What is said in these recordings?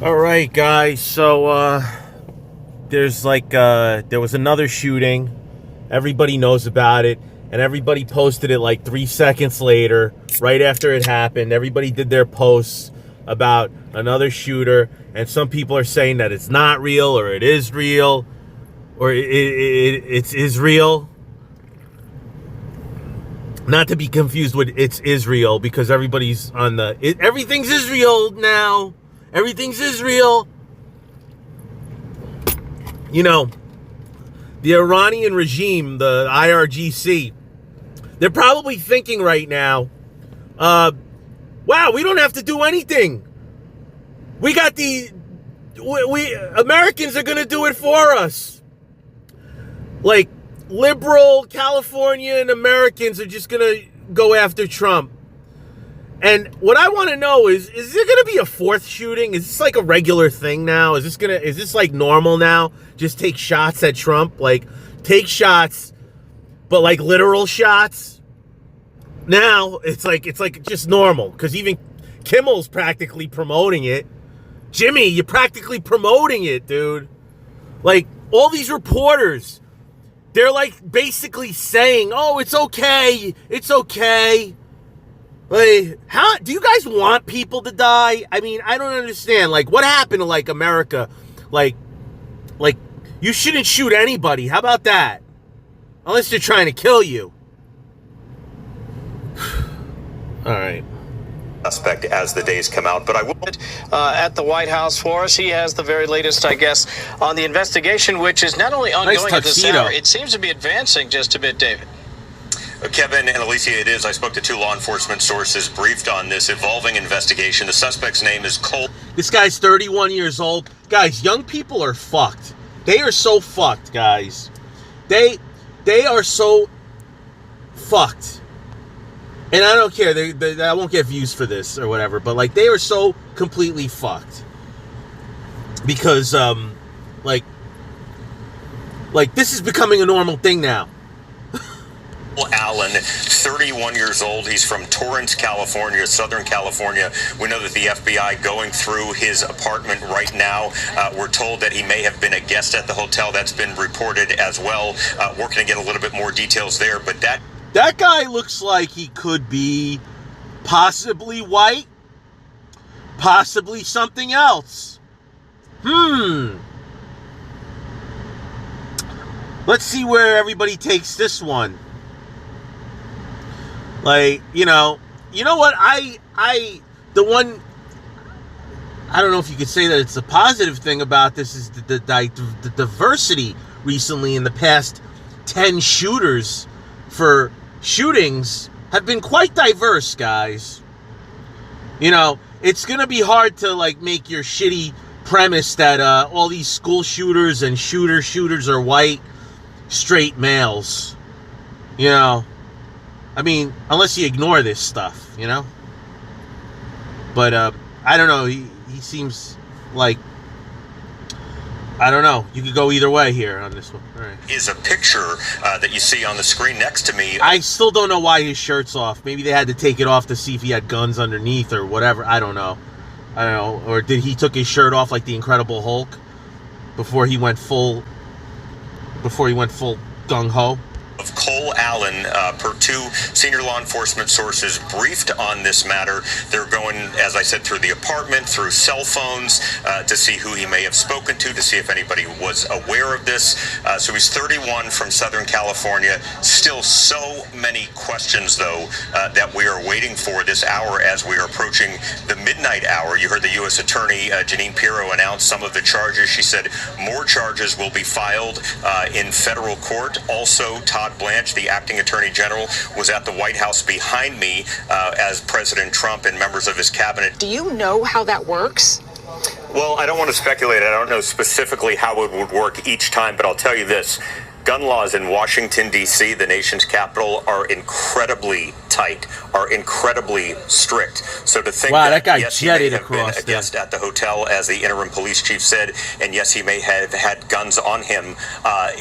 All right, guys. So there was another shooting. Everybody knows about it, and everybody posted it like 3 seconds later, right after it happened. Everybody did their posts about another shooter, and some people are saying that it's not real, or it is real, or it is real. Not to be confused with it's Israel, because everybody's on everything's Israel now. Everything's Israel. You know, the Iranian regime, the IRGC, they're probably thinking right now, wow, we don't have to do anything. We got we Americans are going to do it for us. Like, liberal Californian Americans are just going to go after Trump. And what I want to know is there going to be a fourth shooting? Is this like a regular thing now? Is this like normal now? Just take shots at Trump? Like, take shots, but like literal shots? Now, it's like just normal. Because even Kimmel's practically promoting it. Jimmy, you're practically promoting it, dude. Like, all these reporters, they're like basically saying, oh, it's okay. It's okay. Like, how do you guys want people to die? I mean, I don't understand. Like, what happened to like America? Like you shouldn't shoot anybody. How about that? Unless they're trying to kill you. All right. Suspect as the days come out, but I will at the White House for us. He has the very latest, I guess, on the investigation, which is not only ongoing at this hour, it seems to be advancing just a bit, David. Kevin and Alicia, it is. I spoke to two law enforcement sources briefed on this evolving investigation. The suspect's name is Cole. This guy's 31 years old. Guys, young people are fucked. They are so fucked, guys. They are so fucked. And I don't care. I won't get views for this or whatever, but like, they are so completely fucked. Because, like this is becoming a normal thing now. Allen, 31 years old. He's from Torrance, California, Southern California. We know that the FBI going through his apartment right now. We're told that he may have been a guest at the hotel. That's been reported as well. We're going to get a little bit more details there, but that guy looks like he could be possibly white, possibly something else. Let's see where everybody takes this one. Like, you know what? I don't know if you could say that it's a positive thing about this is the diversity recently in the past 10 shooters for shootings have been quite diverse, guys. You know, it's going to be hard to like make your shitty premise that all these school shooters and shooters are white, straight males. You know, I mean, unless you ignore this stuff, you know? But, I don't know. He seems like, I don't know. You could go either way here on this one. All right. Is a picture that you see on the screen next to me. I still don't know why his shirt's off. Maybe they had to take it off to see if he had guns underneath or whatever. I don't know. Or did he took his shirt off like the Incredible Hulk before he went full gung-ho? Of Cole Allen, per two senior law enforcement sources briefed on this matter. They're going, as I said, through the apartment, through cell phones, to see who he may have spoken to see if anybody was aware of this. So he's 31 from Southern California. Still so many questions, though, that we are waiting for this hour as we are approaching the midnight hour. You heard the U.S. Attorney, Janine Pirro, announce some of the charges. She said more charges will be filed in federal court. Also, Todd Blanche, the acting attorney general, was at the White House behind me as President Trump and members of his cabinet. Do you know how that works? Well, I don't want to speculate. I don't know specifically how it would work each time, but I'll tell you this. Gun laws in Washington, D.C., the nation's capital, are incredibly tight, are incredibly strict. So to think that guy yes, he may have been across a guest at the hotel, as the interim police chief said, and yes, he may have had guns on him.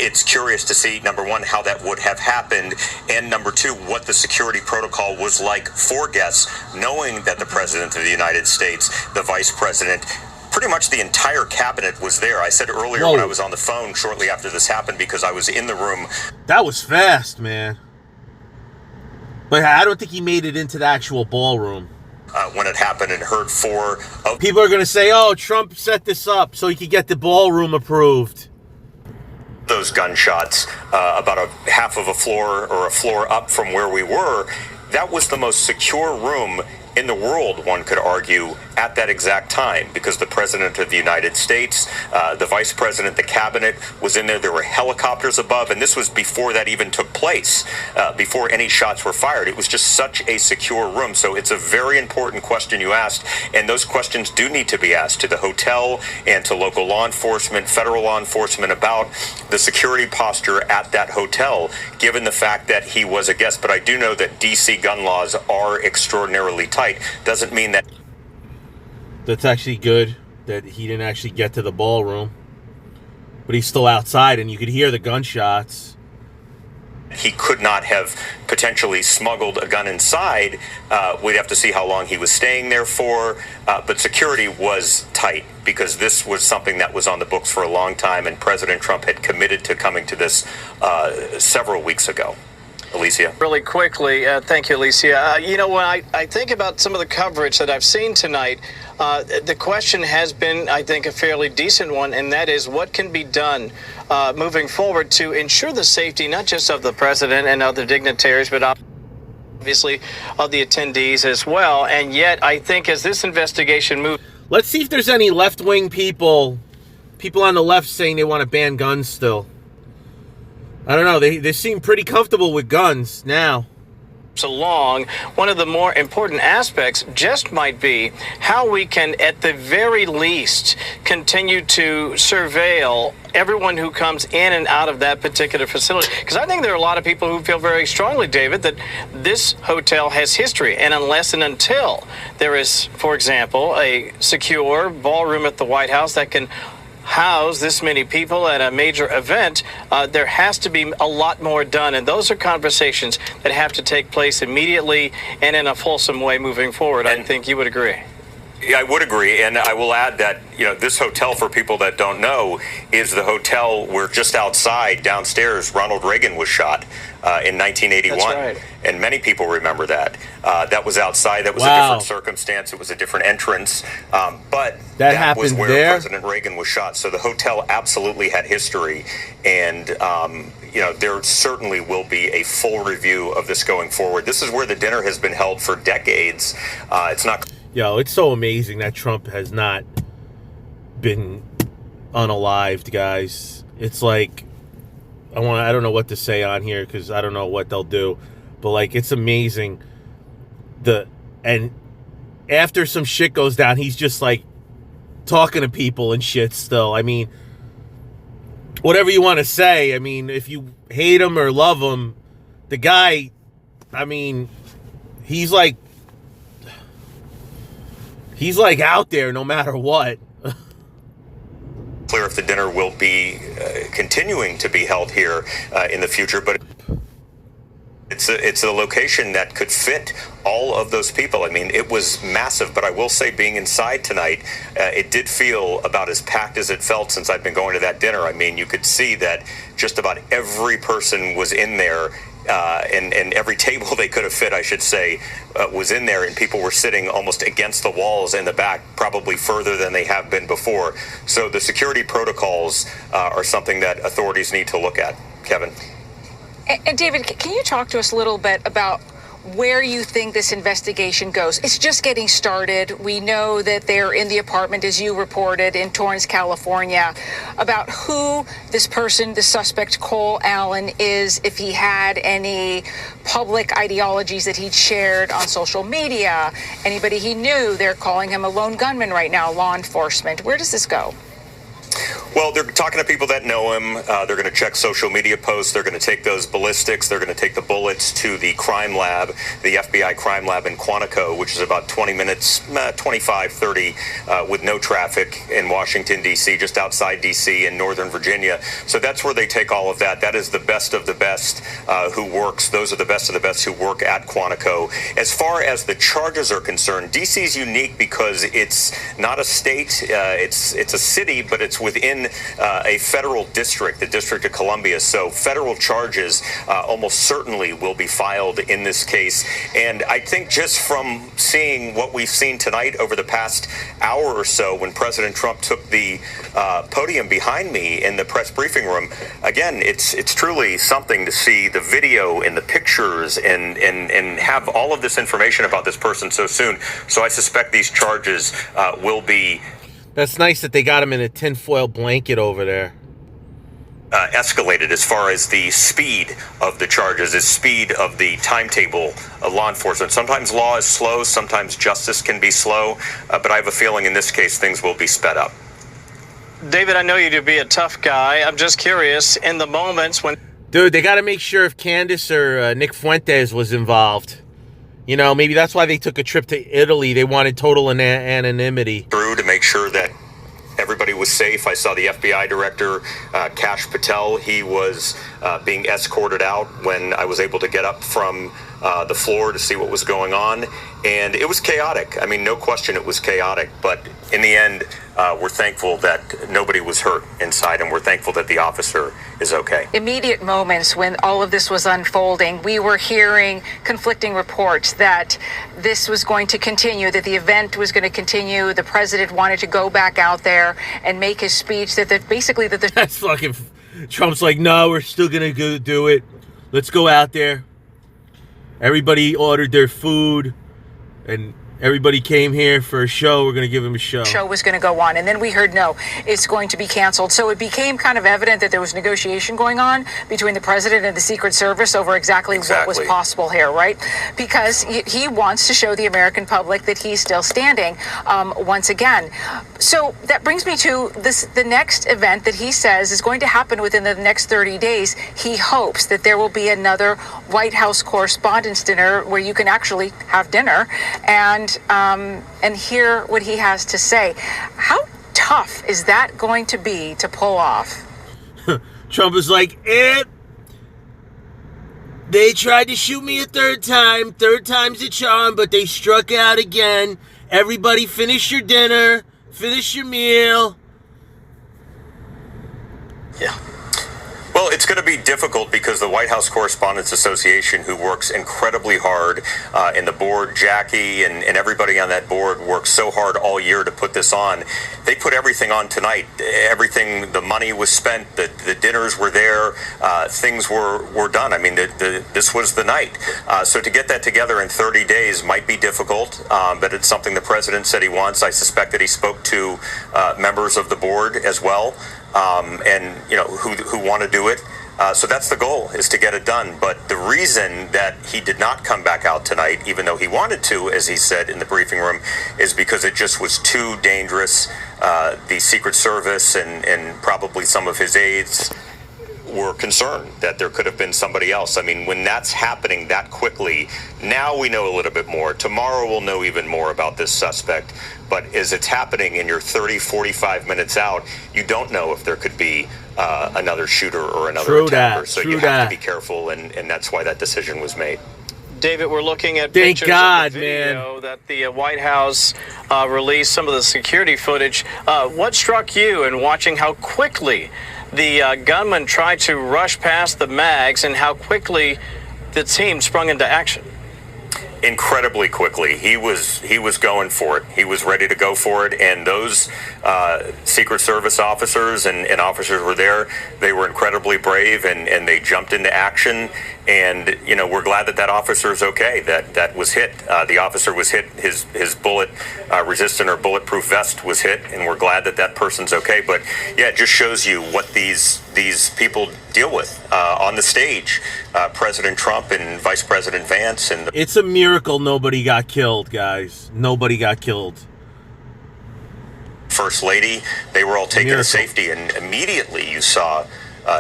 It's curious to see, number one, how that would have happened, and number two, what the security protocol was like for guests, knowing that the President of the United States, the Vice President, pretty much the entire cabinet was there. I said earlier Whoa. when I was on the phone shortly after this happened, because I was in the room. That was fast, man. But I don't think he made it into the actual ballroom. When it happened, and heard four of People are going to say, oh, Trump set this up so he could get the ballroom approved. those gunshots about a half of a floor or a floor up from where we were. That was the most secure room in the world, one could argue, at that exact time, because the President of the United States, the Vice President, the Cabinet was in there. There were helicopters above, and this was before that even took place, before any shots were fired. It was just such a secure room. So it's a very important question you asked, and those questions do need to be asked to the hotel and to local law enforcement, federal law enforcement, about the security posture at that hotel, given the fact that he was a guest. But I do know that D.C. gun laws are extraordinarily tight. Doesn't mean that. That's actually good that he didn't actually get to the ballroom. But he's still outside, and you could hear the gunshots. He could not have potentially smuggled a gun inside. We'd have to see how long he was staying there for. But security was tight, because this was something that was on the books for a long time, and President Trump had committed to coming to this several weeks ago. Alicia. Really quickly, thank you, Alicia. When I think about some of the coverage that I've seen tonight, the question has been, I think, a fairly decent one, and that is what can be done moving forward to ensure the safety not just of the president and other dignitaries, but obviously of the attendees as well. And yet, I think as this investigation moves... Let's see if there's any left-wing people on the left saying they want to ban guns still. I don't know. They seem pretty comfortable with guns now. Along, one of the more important aspects just might be how we can, at the very least, continue to surveil everyone who comes in and out of that particular facility. Because I think there are a lot of people who feel very strongly, David, that this hotel has history. And unless and until there is, for example, a secure ballroom at the White House that can house this many people at a major event, there has to be a lot more done. And those are conversations that have to take place immediately and in a fulsome way moving forward. I think you would agree. Yeah, I would agree, and I will add that this hotel, for people that don't know, is the hotel where just outside, downstairs, Ronald Reagan was shot in 1981. That's right. And many people remember that. That was outside. That was a different circumstance. It was a different entrance. But that was where President Reagan was shot. So the hotel absolutely had history, and there certainly will be a full review of this going forward. This is where the dinner has been held for decades. It's not. Yo, it's so amazing that Trump has not been unalived, guys. It's like, I don't know what to say on here, because I don't know what they'll do. But, it's amazing. And after some shit goes down, he's just, talking to people and shit still. I mean, whatever you want to say. I mean, if you hate him or love him, the guy, I mean, he's out there no matter what. Clear if the dinner will be continuing to be held here in the future, but it's a location that could fit all of those people. I mean, it was massive, but I will say, being inside tonight, it did feel about as packed as it felt since I've been going to that dinner. I mean, you could see that just about every person was in there. And every table they could have fit, I should say, was in there, and people were sitting almost against the walls in the back, probably further than they have been before. So the security protocols are something that authorities need to look at. Kevin. And David, can you talk to us a little bit about where you think this investigation goes? It's just getting started. We know that they're in the apartment, as you reported, in Torrance, California, about who this person, the suspect, Cole Allen, is, if he had any public ideologies that he'd shared on social media, anybody he knew. They're calling him a lone gunman right now, law enforcement. Where does this go? Well, they're talking to people that know him. They're going to check social media posts. They're going to take those ballistics. They're going to take the bullets to the crime lab, the FBI crime lab in Quantico, which is about 20 minutes, 25, 30, with no traffic in Washington, D.C., just outside D.C. in Northern Virginia. So that's where they take all of that. That is the best of the best who works. Those are the best of the best who work at Quantico. As far as the charges are concerned, D.C. is unique because it's not a state. It's a city, but it's within a federal district, the District of Columbia. So federal charges almost certainly will be filed in this case. And I think just from seeing what we've seen tonight over the past hour or so, when President Trump took the podium behind me in the press briefing room, again, it's truly something to see the video and the pictures and have all of this information about this person so soon. So I suspect these charges will be... That's nice that they got him in a tinfoil blanket over there. Escalated as far as the speed of the charges, the speed of the timetable of law enforcement. Sometimes law is slow, sometimes justice can be slow, but I have a feeling in this case things will be sped up. David, I know you to be a tough guy. I'm just curious, in the moments when... Dude, they got to make sure if Candace or Nick Fuentes was involved. You know, maybe that's why they took a trip to Italy. They wanted total anonymity. Through to make sure that everybody was safe. I saw the FBI director, Kash Patel. He was being escorted out when I was able to get up from the floor to see what was going on. And it was chaotic. I mean, no question it was chaotic. But in the end, we're thankful that nobody was hurt inside, and we're thankful that the officer is okay. Immediate moments when all of this was unfolding, we were hearing conflicting reports that this was going to continue, that the event was going to continue. The president wanted to go back out there and make his speech that basically that the... That's fucking... Trump's like, no, we're still going to go do it. Let's go out there. Everybody ordered their food, and everybody came here for a show. We're going to give them a show. Show was going to go on. And then we heard, no, it's going to be canceled. So it became kind of evident that there was negotiation going on between the president and the Secret Service over exactly what was possible here, right? Because he wants to show the American public that he's still standing once again. So that brings me to the next event that he says is going to happen within the next 30 days. He hopes that there will be another White House Correspondents' Dinner where you can actually have dinner and hear what he has to say. How tough is that going to be to pull off? Trump is like, they tried to shoot me a third time. Third time's a charm, but they struck out again. Everybody finish your dinner. Finish your meal. Yeah. Well, it's going to be difficult because the White House Correspondents Association, who works incredibly hard, and the board, Jackie, and everybody on that board worked so hard all year to put this on. They put everything on tonight. Everything, the money was spent, the dinners were there, things were done. I mean, this was the night. So to get that together in 30 days might be difficult, but it's something the president said he wants. I suspect that he spoke to members of the board as well. And you know who want to do it. So that's the goal, is to get it done. But the reason that he did not come back out tonight, even though he wanted to, as he said in the briefing room, is because it just was too dangerous. The Secret Service and probably some of his aides were concerned that there could have been somebody else. I mean, when that's happening that quickly, now we know a little bit more. Tomorrow we'll know even more about this suspect. But as it's happening and you're 30, 45 minutes out, you don't know if there could be another shooter or another attacker. So you have to be careful, and that's why that decision was made. David, we're looking at Thank pictures God, of the video man. that the White House released, some of the security footage. What struck you in watching how quickly the gunman tried to rush past the mags and how quickly the team sprung into action? Incredibly quickly. He was going for it. He was ready to go for it, and those Secret Service officers and officers were there. They were incredibly brave, and they jumped into action. And you know, we're glad that officer is okay. That was hit. The officer was hit. His bullet resistant or bulletproof vest was hit, and we're glad that person's okay. But yeah, it just shows you what these people deal with on the stage. President Trump and Vice President Vance, and it's a miracle nobody got killed, guys. Nobody got killed. First Lady. They were all taken to Miracle. safety, and immediately you saw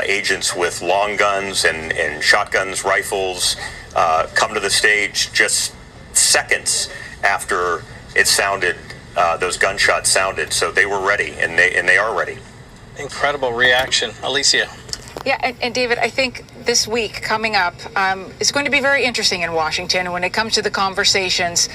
agents with long guns and shotguns, rifles come to the stage just seconds after it sounded. Those gunshots sounded, so they were ready, and they are ready. Incredible reaction. Alicia. Yeah, and David, I think this week coming up is going to be very interesting in Washington when it comes to the conversations.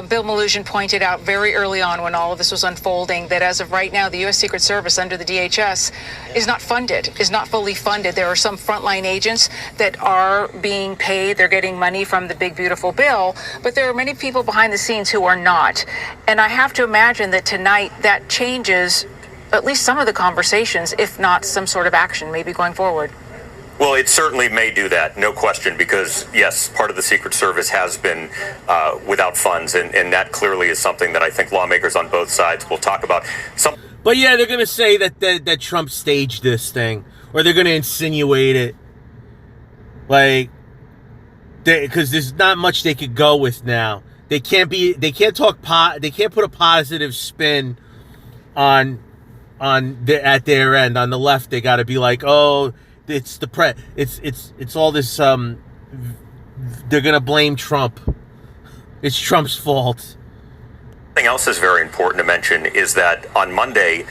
Bill Melugin pointed out very early on when all of this was unfolding that as of right now, the U.S. Secret Service under the DHS is not fully funded. There are some frontline agents that are being paid. They're getting money from the big, beautiful bill, but there are many people behind the scenes who are not. And I have to imagine that tonight that changes at least some of the conversations, if not some sort of action maybe going forward. Well, it certainly may do that, no question, because, yes, part of the Secret Service has been without funds, and that clearly is something that I think lawmakers on both sides will talk about. But yeah, they're going to say that Trump staged this thing, or they're going to insinuate it. Like, because there's not much they could go with now. They can't put a positive spin at their end. On the left, they got to be like, oh, it's all this. They're gonna blame Trump. It's Trump's fault. Something else is very important to mention is that on Monday,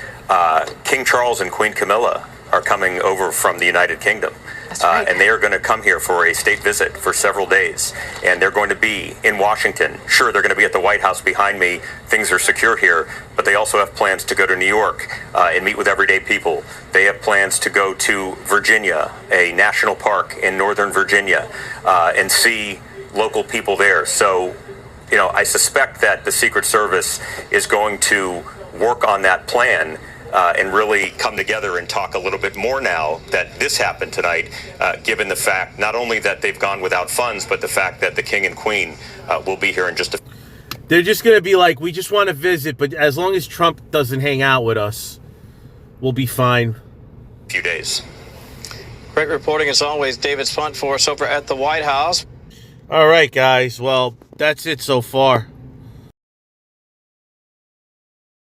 King Charles and Queen Camilla are coming over from the United Kingdom. That's right. And they are going to come here for a state visit for several days. And they're going to be in Washington. Sure, they're going to be at the White House behind me. Things are secure here. But they also have plans to go to New York and meet with everyday people. They have plans to go to Virginia, a national park in Northern Virginia, and see local people there. So, you know, I suspect that the Secret Service is going to work on that plan and really come together and talk a little bit more now that this happened tonight, given the fact not only that they've gone without funds, but the fact that the King and Queen will be here in just a They're just going to be like, we just want to visit, but as long as Trump doesn't hang out with us, we'll be fine. few days. Great reporting as always, David Spunt for us over at the White House. All right, guys. Well, that's it so far.